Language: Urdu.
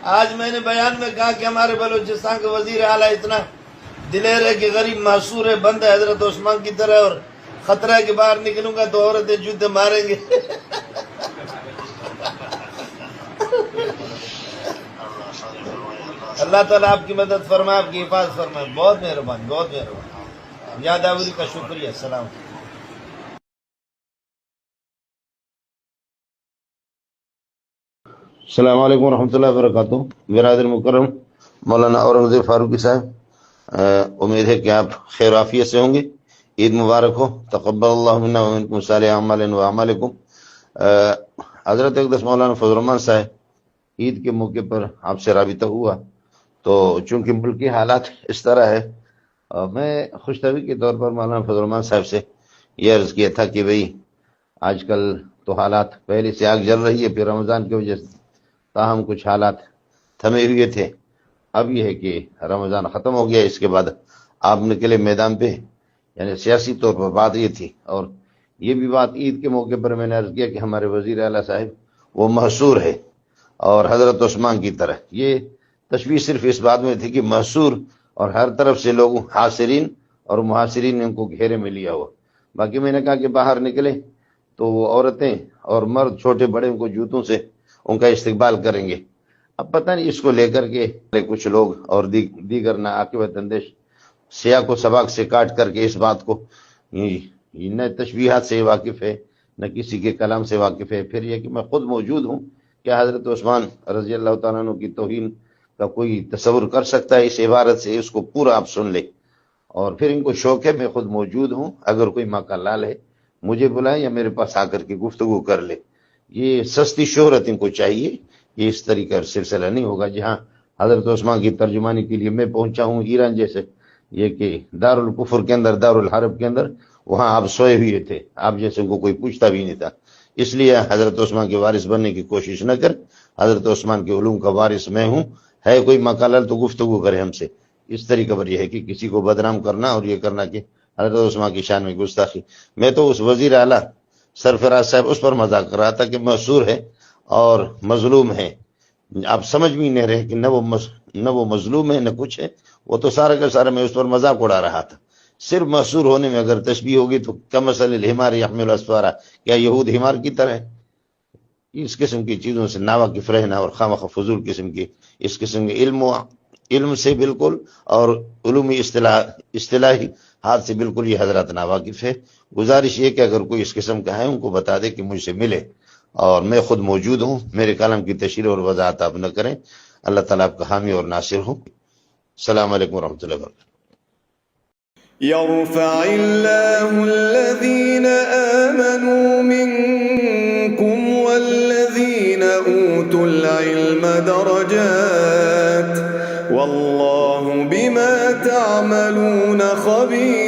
آج میں نے بیان میں کہا کہ ہمارے بلوچستان کے وزیر اعلیٰ اتنا دلیر ہے کہ غریب محصور ہے، بند ہے حضرت عثمان کی طرح، اور خطرہ ہے کہ باہر نکلوں گا تو عورتیں جوتے ماریں گے۔ اللہ تعالیٰ آپ کی مدد فرمائے، آپ کی حفاظت فرمائے۔ بہت مہربانی، بہت مہربانی۔ یاد آوری کا شکریہ۔ السلام۔ السلام علیکم ورحمۃ اللہ وبرکاتہ۔ برادر مکرم مولانا اورنگزیب فاروقی صاحب، امید ہے کہ آپ خیر عافیت سے ہوں گے۔ عید مبارک ہو، تقبل اللہ منا ومنکم صالح اعمالنا واعمالکم۔ حضرت اقدس مولانا فضل الرحمان صاحب، عید کے موقع پر آپ سے رابطہ ہوا تو چونکہ ملکی حالات اس طرح ہے، میں خوش طبعی کے طور پر مولانا فضل الرحمان صاحب سے یہ عرض کیا تھا کہ بھئی آج کل تو حالات پہلے سے آگ جل رہی ہے، پھر رمضان کی وجہ سے تاہم کچھ حالات تھمے ہوئے تھے۔ اب یہ ہے کہ رمضان ختم ہو گیا، اس کے بعد آپ نکلے میدان پہ، یعنی سیاسی طور پر بات یہ تھی۔ اور یہ بھی بات عید کے موقع پر میں نے عرض کیا کہ ہمارے وزیر اعلیٰ صاحب وہ محصور ہے اور حضرت عثمان کی طرح۔ یہ تشبیہ صرف اس بات میں تھی کہ محصور اور ہر طرف سے لوگ حاصرین اور محاصرین نے ان کو گھیرے میں لیا ہوا۔ باقی میں نے کہا کہ باہر نکلے تو وہ عورتیں اور مرد چھوٹے بڑے ان کو جوتوں سے ان کا استقبال کریں گے۔ اب پتہ نہیں اس کو لے کر کے کچھ لوگ اور دیگر ناعاقبت اندیش سیاق و سباق سے کاٹ کر کے اس بات کو نہ تشبیہات سے واقف ہے نہ کسی کے کلام سے واقف ہے۔ پھر یہ کہ میں خود موجود ہوں، کیا حضرت عثمان رضی اللہ تعالیٰ عنہ کی توہین کا کوئی تصور کر سکتا ہے؟ اس عبارت سے اس کو پورا آپ سن لیں۔ اور پھر ان کو شوق ہے، میں خود موجود ہوں، اگر کوئی موقع لال ہے مجھے بلائیں یا میرے پاس آ کر کے گفتگو کر لے۔ یہ سستی شہرت ان کو چاہیے، یہ اس طریقے سلسلہ نہیں ہوگا۔ جہاں حضرت عثمان کی ترجمانی کے لیے میں پہنچا ہوں ایران جیسے، یہ کہ دارالکفر کے اندر، دارالحرب کے اندر، وہاں آپ سوئے ہوئے تھے، آپ جیسے کو کوئی پوچھتا بھی نہیں تھا۔ اس لیے حضرت عثمان کے وارث بننے کی کوشش نہ کر، حضرت عثمان کے علوم کا وارث میں ہوں، ہے کوئی مقالل تو گفتگو کرے ہم سے۔ اس طریقے پر یہ ہے کہ کسی کو بدنام کرنا اور یہ کرنا کہ حضرت عثمان کی شان میں گستاخی۔ میں تو اس وزیر اعلیٰ سرفراز صاحب اس پر مذاق کر رہا تھا کہ محصور ہے اور مظلوم ہے۔ آپ سمجھ بھی نہیں رہے کہ نہ وہ مظلوم ہے نہ کچھ ہے، وہ تو سارا کا سارا میں اس پر مذاق اڑا رہا تھا۔ صرف محصور ہونے میں اگر تشبیہ ہوگی تو کمثل الحمار یحمل اسفارا، کیا یہود حمار کی طرح ہے؟ اس قسم کی چیزوں سے ناواقف رہنا اور خامخواہ فضول قسم کی اس قسم کے علم سے بالکل اور علومی اصطلاحی ہاتھ سے بالکل یہ حضرات ناواقف ہے۔ گزارش یہ کہ اگر کوئی اس قسم کا ہے ان کو بتا دے کہ مجھ سے ملے، اور میں خود موجود ہوں، میرے کلام کی تشریح اور وضاحت آپ نہ کریں۔ اللہ تعالیٰ آپ کا حامی اور ناصر ہو۔ السلام علیکم ورحمۃ اللہ وبرکاتہ۔ يرفع الله الذين آمنوا منكم والذين أوتوا العلم درجات والله بما تعملون خبير۔